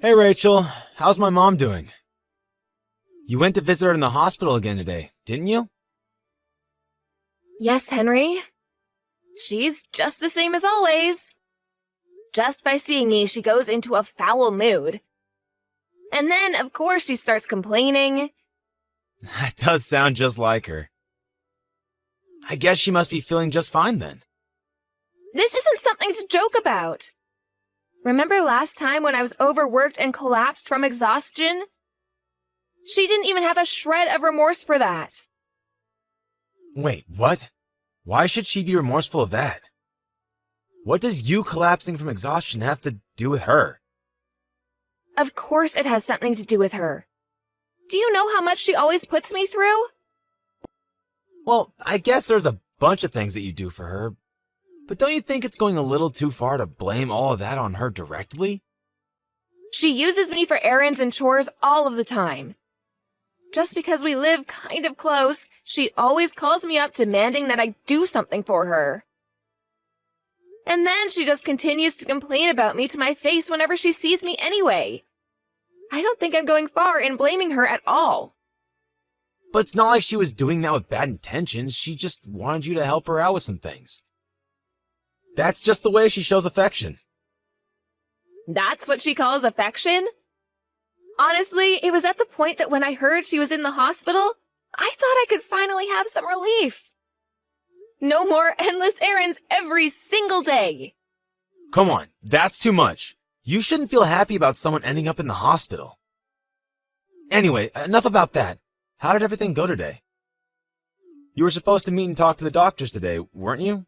Hey Rachel, how's my mom doing? You went to visit her in the hospital again today, didn't you? Yes, Henry. She's just the same as always. Just by seeing me, she goes into a foul mood. And then, of course, she starts complaining. That does sound just like her. I guess she must be feeling just fine then. This isn't something to joke about. Remember last time when I was overworked and collapsed from exhaustion? She didn't even have a shred of remorse for that. Wait, what? Why should she be remorseful of that? What does you collapsing from exhaustion have to do with her? Of course it has something to do with her. Do you know how much she always puts me through? Well, I guess there's a bunch of things that you do for her, but don't you think it's going a little too far to blame all of that on her directly? She uses me for errands and chores all of the time. Just because we live kind of close, she always calls me up demanding that I do something for her. And then she just continues to complain about me to my face whenever she sees me anyway. I don't think I'm going far in blaming her at all. But it's not like she was doing that with bad intentions. She just wanted you to help her out with some things. That's just the way she shows affection. That's what she calls affection? Honestly, it was at the point that when I heard she was in the hospital, I thought I could finally have some relief. No more endless errands every single day. Come on, that's too much. You shouldn't feel happy about someone ending up in the hospital. Anyway, enough about that. How did everything go today? You were supposed to meet and talk to the doctors today, weren't you?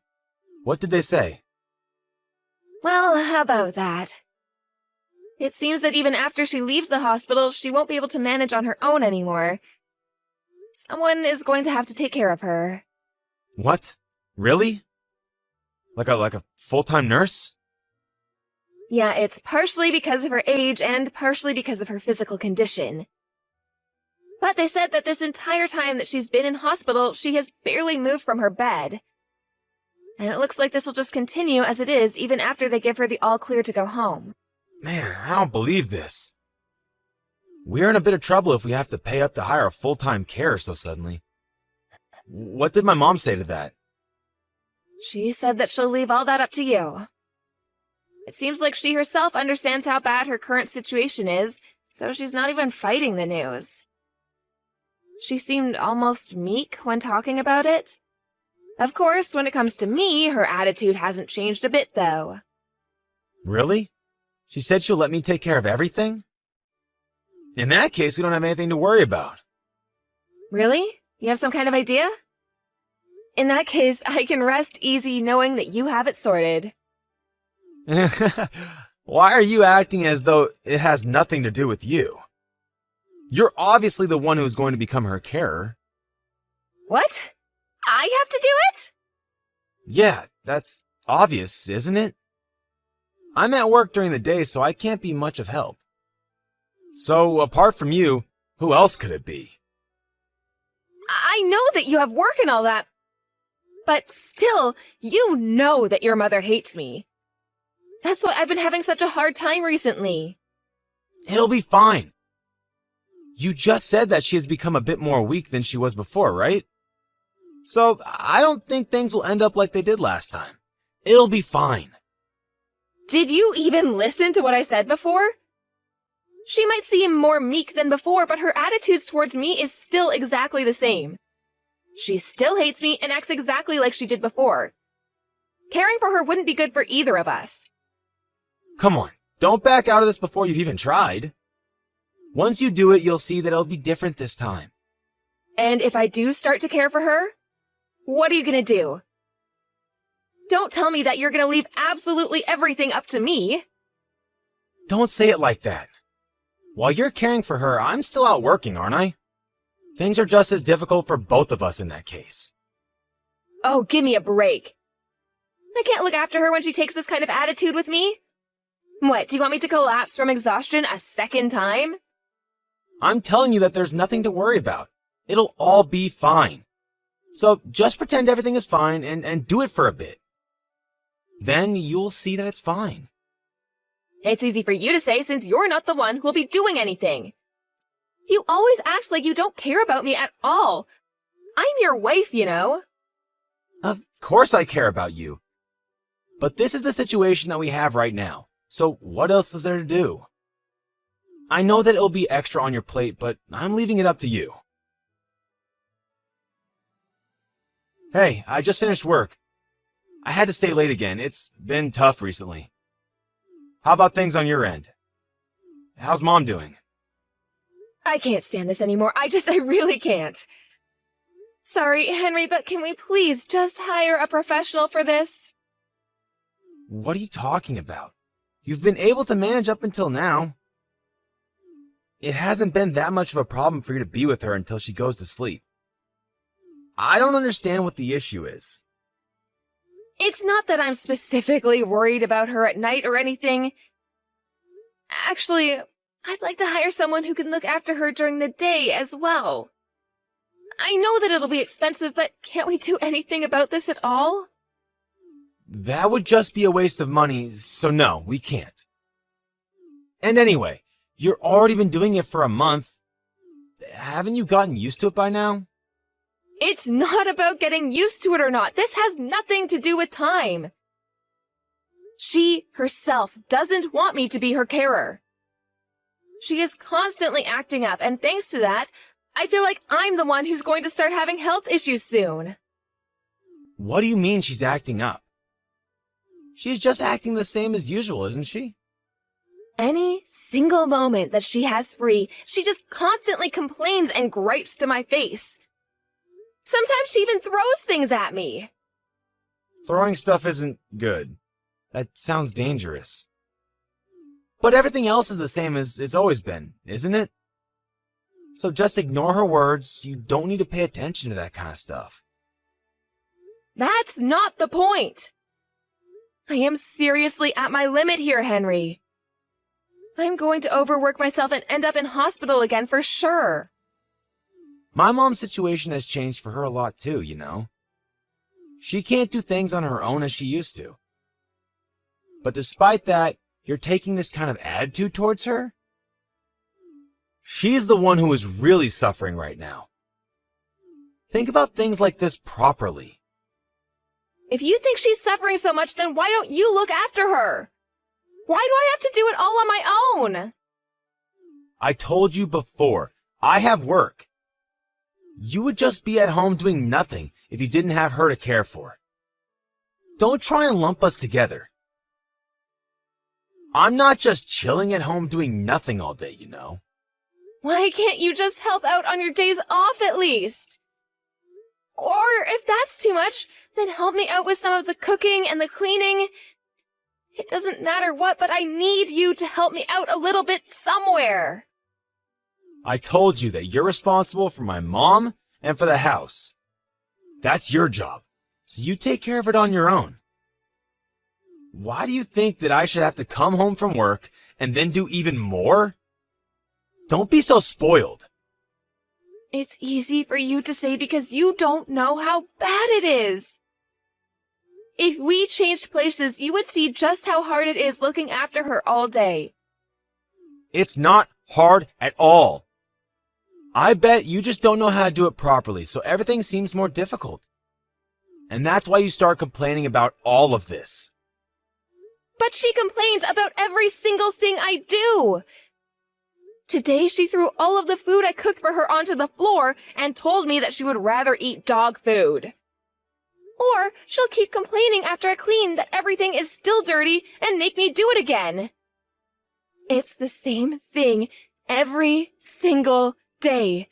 What did they say? Well, how about that? It seems that even after she leaves the hospital, she won't be able to manage on her own anymore. Someone is going to have to take care of her. What? Really? Like a full-time nurse? Yeah, it's partially because of her age and partially because of her physical condition. But they said that this entire time that she's been in hospital, she has barely moved from her bed. And it looks like this will just continue as it is even after they give her the all-clear to go home. Man, I don't believe this. We're in a bit of trouble if we have to pay up to hire a full-time carer so suddenly. What did my mom say to that? She said that she'll leave all that up to you. It seems like she herself understands how bad her current situation is, so she's not even fighting the news. She seemed almost meek when talking about it. Of course, when it comes to me, her attitude hasn't changed a bit, though. Really? She said she'll let me take care of everything? In that case, we don't have anything to worry about. Really? You have some kind of idea? In that case, I can rest easy knowing that you have it sorted. Why are you acting as though it has nothing to do with you? You're obviously the one who's going to become her carer. What? I have to do it? Yeah, that's obvious, isn't it? I'm at work during the day, so I can't be much of help. So, apart from you, who else could it be? I know that you have work and all that, but still, you know that your mother hates me. That's why I've been having such a hard time recently. It'll be fine. You just said that she has become a bit more weak than she was before, right? So, I don't think things will end up like they did last time. It'll be fine. Did you even listen to what I said before? She might seem more meek than before, but her attitudes towards me is still exactly the same. She still hates me and acts exactly like she did before. Caring for her wouldn't be good for either of us. Come on, don't back out of this before you've even tried. Once you do it, you'll see that it'll be different this time. And if I do start to care for her, what are you gonna do? Don't tell me that you're gonna leave absolutely everything up to me. Don't say it like that. While you're caring for her, I'm still out working, aren't I? Things are just as difficult for both of us in that case. Oh, give me a break. I can't look after her when she takes this kind of attitude with me. What, do you want me to collapse from exhaustion a second time? I'm telling you that there's nothing to worry about. It'll all be fine. So just pretend everything is fine and do it for a bit. Then you'll see that it's fine. It's easy for you to say since you're not the one who'll be doing anything. You always act like you don't care about me at all. I'm your wife, you know. Of course I care about you. But this is the situation that we have right now. So what else is there to do? I know that it'll be extra on your plate, but I'm leaving it up to you. Hey, I just finished work. I had to stay late again. It's been tough recently. How about things on your end? How's Mom doing? I can't stand this anymore. I really can't. Sorry, Henry, but can we please just hire a professional for this? What are you talking about? You've been able to manage up until now. It hasn't been that much of a problem for you to be with her until she goes to sleep. I don't understand what the issue is. It's not that I'm specifically worried about her at night or anything. Actually, I'd like to hire someone who can look after her during the day as well. I know that it'll be expensive, but can't we do anything about this at all? That would just be a waste of money, so no, we can't. And anyway, you've already been doing it for a month. Haven't you gotten used to it by now? It's not about getting used to it or not. This has nothing to do with time. She herself doesn't want me to be her carer. She is constantly acting up, and thanks to that, I feel like I'm the one who's going to start having health issues soon. What do you mean she's acting up? She's just acting the same as usual, isn't she? Any single moment that she has free, she just constantly complains and gripes to my face. Sometimes she even throws things at me. Throwing stuff isn't good. That sounds dangerous. But everything else is the same as it's always been, isn't it? So just ignore her words. You don't need to pay attention to that kind of stuff. That's not the point. I am seriously at my limit here, Henry. I'm going to overwork myself and end up in hospital again for sure. My mom's situation has changed for her a lot too, you know. She can't do things on her own as she used to. But despite that, you're taking this kind of attitude towards her? She's the one who is really suffering right now. Think about things like this properly. If you think she's suffering so much, then why don't you look after her? Why do I have to do it all on my own? I told you before, I have work. You would just be at home doing nothing if you didn't have her to care for. Don't try and lump us together. I'm not just chilling at home doing nothing all day, you know. Why can't you just help out on your days off at least? Or if that's too much, then help me out with some of the cooking and the cleaning. It doesn't matter what, but I need you to help me out a little bit somewhere. I told you that you're responsible for my mom and for the house. That's your job, so you take care of it on your own. Why do you think that I should have to come home from work and then do even more? Don't be so spoiled. It's easy for you to say because you don't know how bad it is. If we changed places, you would see just how hard it is looking after her all day. It's not hard at all. I bet you just don't know how to do it properly, so everything seems more difficult. And that's why you start complaining about all of this. But she complains about every single thing I do. Today she threw all of the food I cooked for her onto the floor and told me that she would rather eat dog food. Or she'll keep complaining after I clean that everything is still dirty and make me do it again. It's the same thing every single day.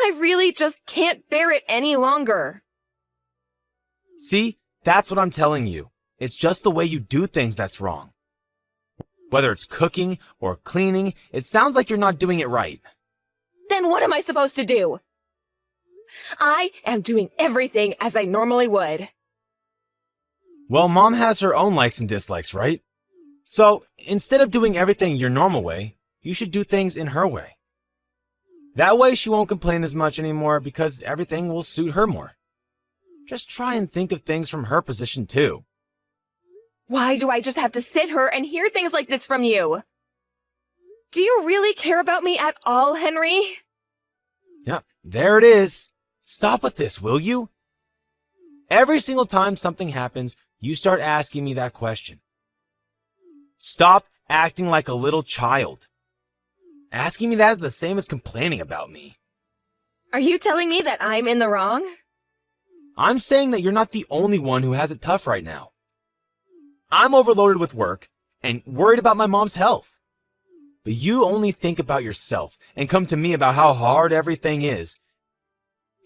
I really just can't bear it any longer. See, that's what I'm telling you. It's just the way you do things that's wrong. Whether it's cooking or cleaning, it sounds like you're not doing it right. Then what am I supposed to do? I am doing everything as I normally would. Well, Mom has her own likes and dislikes, right? So, instead of doing everything your normal way, you should do things in her way. That way she won't complain as much anymore because everything will suit her more. Just try and think of things from her position too. Why do I just have to sit here and hear things like this from you? Do you really care about me at all, Henry? Yep, there it is. Stop with this, will you? Every single time something happens, you start asking me that question. Stop acting like a little child. Asking me that is the same as complaining about me. Are you telling me that I'm in the wrong? I'm saying that you're not the only one who has it tough right now. I'm overloaded with work and worried about my mom's health. But you only think about yourself and come to me about how hard everything is.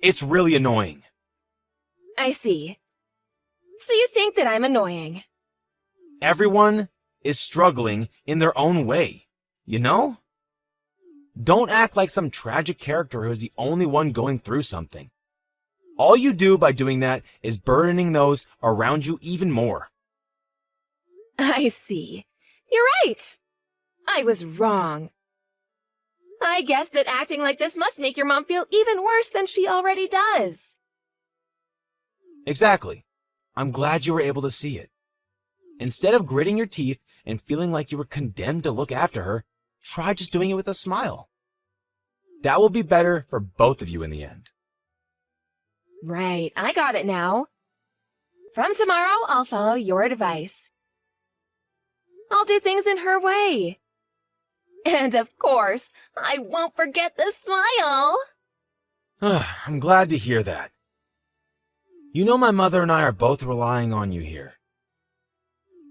It's really annoying. I see. So you think that I'm annoying? Everyone is struggling in their own way, you know? Don't act like some tragic character who is the only one going through something. All you do by doing that is burdening those around you even more. I see. You're right. I was wrong. I guess that acting like this must make your mom feel even worse than she already does. Exactly. I'm glad you were able to see it. Instead of gritting your teeth and feeling like you were condemned to look after her, try just doing it with a smile. That will be better for both of you in the end. Right, I got it now. From tomorrow, I'll follow your advice. I'll do things in her way. And of course, I won't forget the smile. I'm glad to hear that. You know my mother and I are both relying on you here.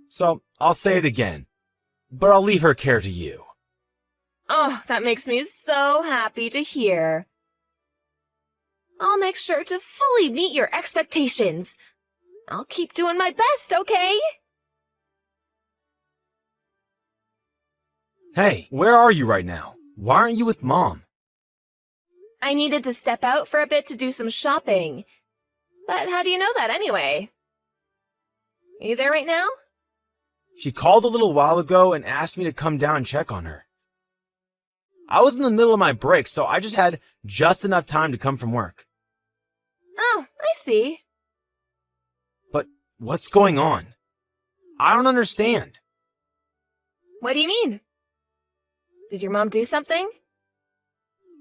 So, I'll say it again, but I'll leave her care to you. Oh, that makes me so happy to hear. I'll make sure to fully meet your expectations. I'll keep doing my best, okay? Hey, where are you right now? Why aren't you with Mom? I needed to step out for a bit to do some shopping. But how do you know that anyway? Are you there right now? She called a little while ago and asked me to come down and check on her. I was in the middle of my break, so I just had just enough time to come from work. Oh, I see. But what's going on? I don't understand. What do you mean? Did your mom do something?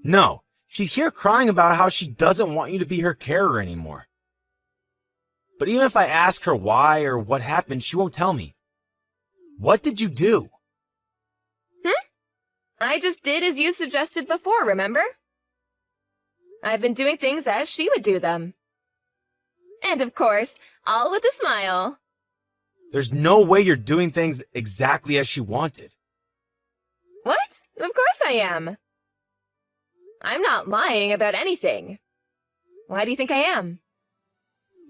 No, she's here crying about how she doesn't want you to be her carer anymore. But even if I ask her why or what happened, she won't tell me. What did you do? I just did as you suggested before, remember? I've been doing things as she would do them. And of course, all with a smile. There's no way you're doing things exactly as she wanted. What? Of course I am. I'm not lying about anything. Why do you think I am?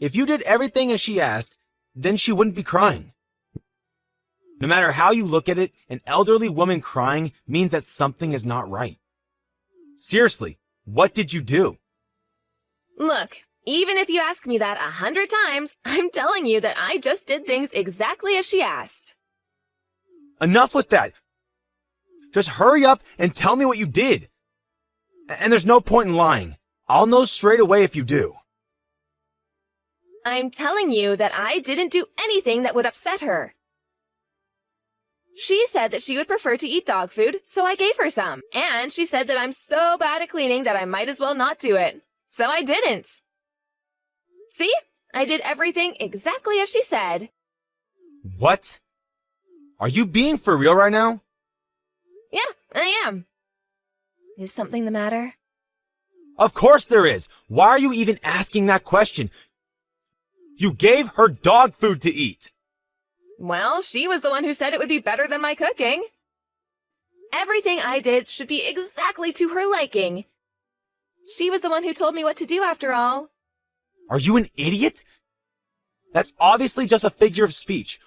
If you did everything as she asked, then she wouldn't be crying. No matter how you look at it, an elderly woman crying means that something is not right. Seriously, what did you do? Look, even if you ask me that 100 times, I'm telling you that I just did things exactly as she asked. Enough with that. Just hurry up and tell me what you did. And there's no point in lying. I'll know straight away if you do. I'm telling you that I didn't do anything that would upset her. She said that she would prefer to eat dog food, so I gave her some. And she said that I'm so bad at cleaning that I might as well not do it. So I didn't. See? I did everything exactly as she said. What? Are you being for real right now? Yeah, I am. Is something the matter? Of course there is. Why are you even asking that question? You gave her dog food to eat. Well, she was the one who said it would be better than my cooking. Everything I did should be exactly to her liking. She was the one who told me what to do after all. Are you an idiot? That's obviously just a figure of speech.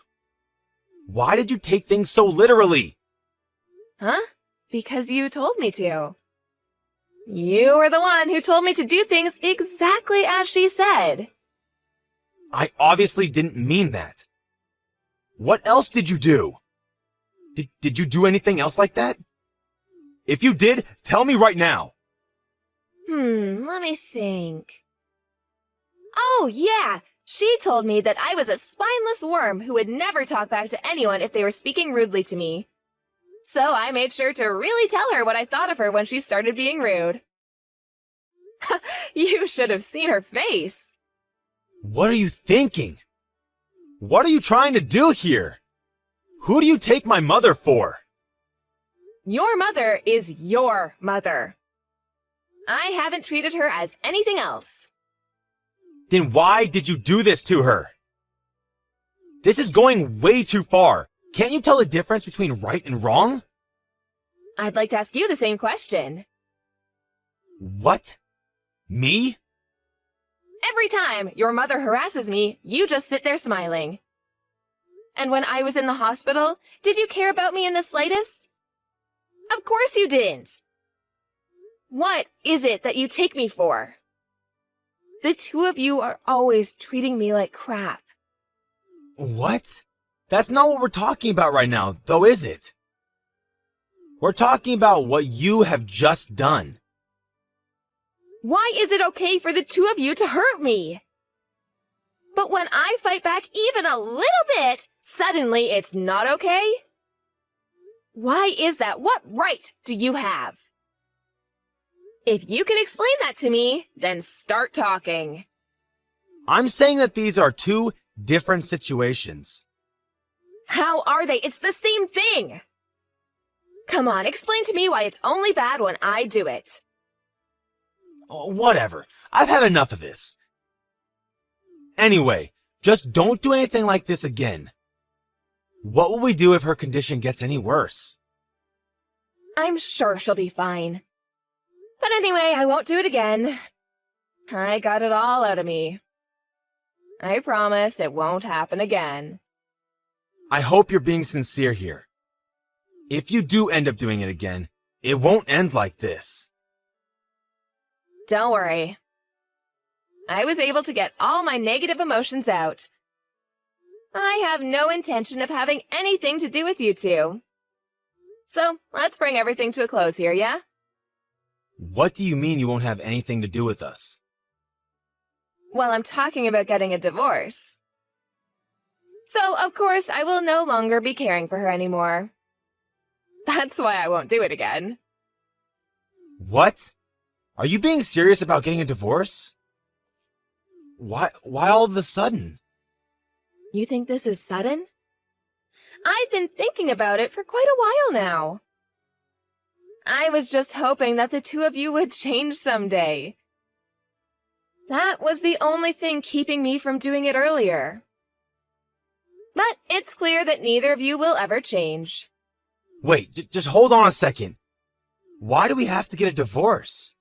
Why did you take things so literally? Huh? Because you told me to. You were the one who told me to do things exactly as she said. I obviously didn't mean that. What else did you do? Did you do anything else like that? If you did, tell me right now. Let me think. Oh, yeah. She told me that I was a spineless worm who would never talk back to anyone if they were speaking rudely to me. So I made sure to really tell her what I thought of her when she started being rude. You should have seen her face. What are you thinking? What are you trying to do here? Who do you take my mother for? Your mother is your mother. I haven't treated her as anything else. Then why did you do this to her? This is going way too far. Can't you tell the difference between right and wrong? I'd like to ask you the same question. What? Me? Every time your mother harasses me, you just sit there smiling. And when I was in the hospital, did you care about me in the slightest? Of course you didn't. What is it that you take me for? The two of you are always treating me like crap. What? That's not what we're talking about right now, though, is it? We're talking about what you have just done. Why is it okay for the two of you to hurt me? But when I fight back even a little bit, suddenly it's not okay? Why is that? What right do you have? If you can explain that to me, then start talking. I'm saying that these are two different situations. How are they? It's the same thing. Come on, explain to me why it's only bad when I do it. Oh, whatever. I've had enough of this. Anyway, just don't do anything like this again. What will we do if her condition gets any worse? I'm sure she'll be fine. But anyway, I won't do it again. I got it all out of me. I promise it won't happen again. I hope you're being sincere here. If you do end up doing it again, it won't end like this. Don't worry. I was able to get all my negative emotions out. I have no intention of having anything to do with you two. So, let's bring everything to a close here, yeah? What do you mean you won't have anything to do with us? Well, I'm talking about getting a divorce. So, of course, I will no longer be caring for her anymore. That's why I won't do it again. What? Are you being serious about getting a divorce? Why all of a sudden? You think this is sudden? I've been thinking about it for quite a while now. I was just hoping that the two of you would change someday. That was the only thing keeping me from doing it earlier. But it's clear that neither of you will ever change. Wait, just hold on a second. Why do we have to get a divorce?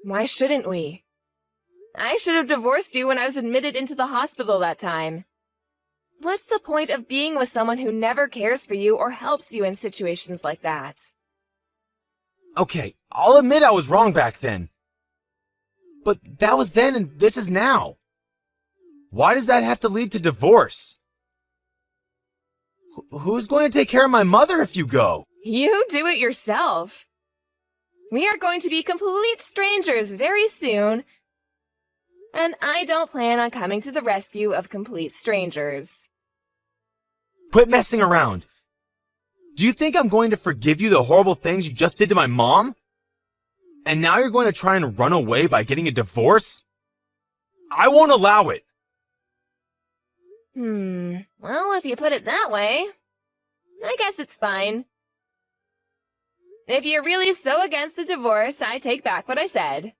Why shouldn't we? I should have divorced you when I was admitted into the hospital that time. What's the point of being with someone who never cares for you or helps you in situations like that? Okay, I'll admit I was wrong back then. But that was then and this is now. Why does that have to lead to divorce? Who's going to take care of my mother if you go? You do it yourself. We are going to be complete strangers very soon, and I don't plan on coming to the rescue of complete strangers. Quit messing around. Do you think I'm going to forgive you the horrible things you just did to my mom? And now you're going to try and run away by getting a divorce? I won't allow it. Well, if you put it that way, I guess it's fine. If you're really so against the divorce, I take back what I said.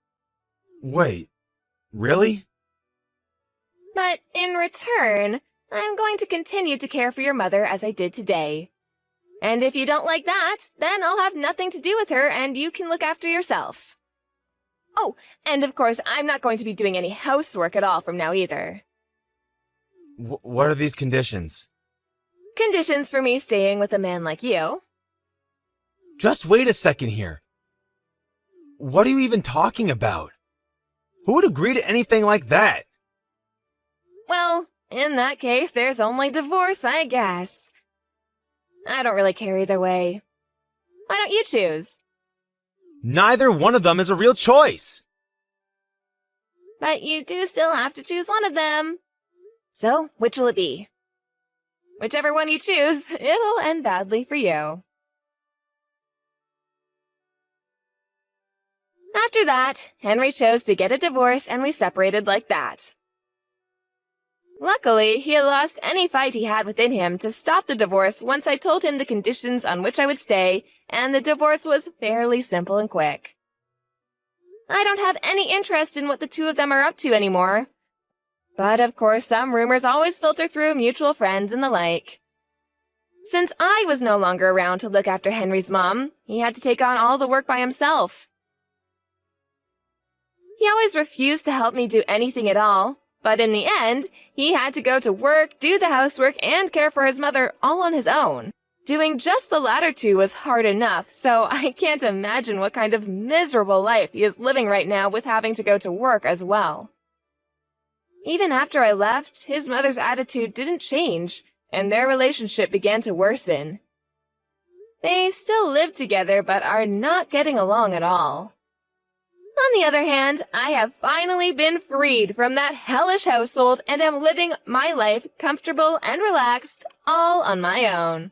Wait, really? But in return, I'm going to continue to care for your mother as I did today. And if you don't like that, then I'll have nothing to do with her and you can look after yourself. Oh, and of course, I'm not going to be doing any housework at all from now either. What are these conditions? Conditions for me staying with a man like you. Just wait a second here. What are you even talking about? Who would agree to anything like that? Well, in that case, there's only divorce, I guess. I don't really care either way. Why don't you choose? Neither one of them is a real choice. But you do still have to choose one of them. So, which will it be? Whichever one you choose, it'll end badly for you. After that, Henry chose to get a divorce and we separated like that. Luckily, he had lost any fight he had within him to stop the divorce once I told him the conditions on which I would stay, and the divorce was fairly simple and quick. I don't have any interest in what the two of them are up to anymore. But of course, some rumors always filter through mutual friends and the like. Since I was no longer around to look after Henry's mom, he had to take on all the work by himself. He always refused to help me do anything at all, but in the end, he had to go to work, do the housework, and care for his mother all on his own. Doing just the latter two was hard enough, so I can't imagine what kind of miserable life he is living right now with having to go to work as well. Even after I left, his mother's attitude didn't change, and their relationship began to worsen. They still live together, but are not getting along at all. On the other hand, I have finally been freed from that hellish household and am living my life comfortable and relaxed, all on my own.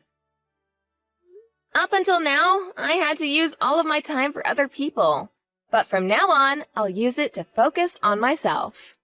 Up until now, I had to use all of my time for other people, but from now on, I'll use it to focus on myself.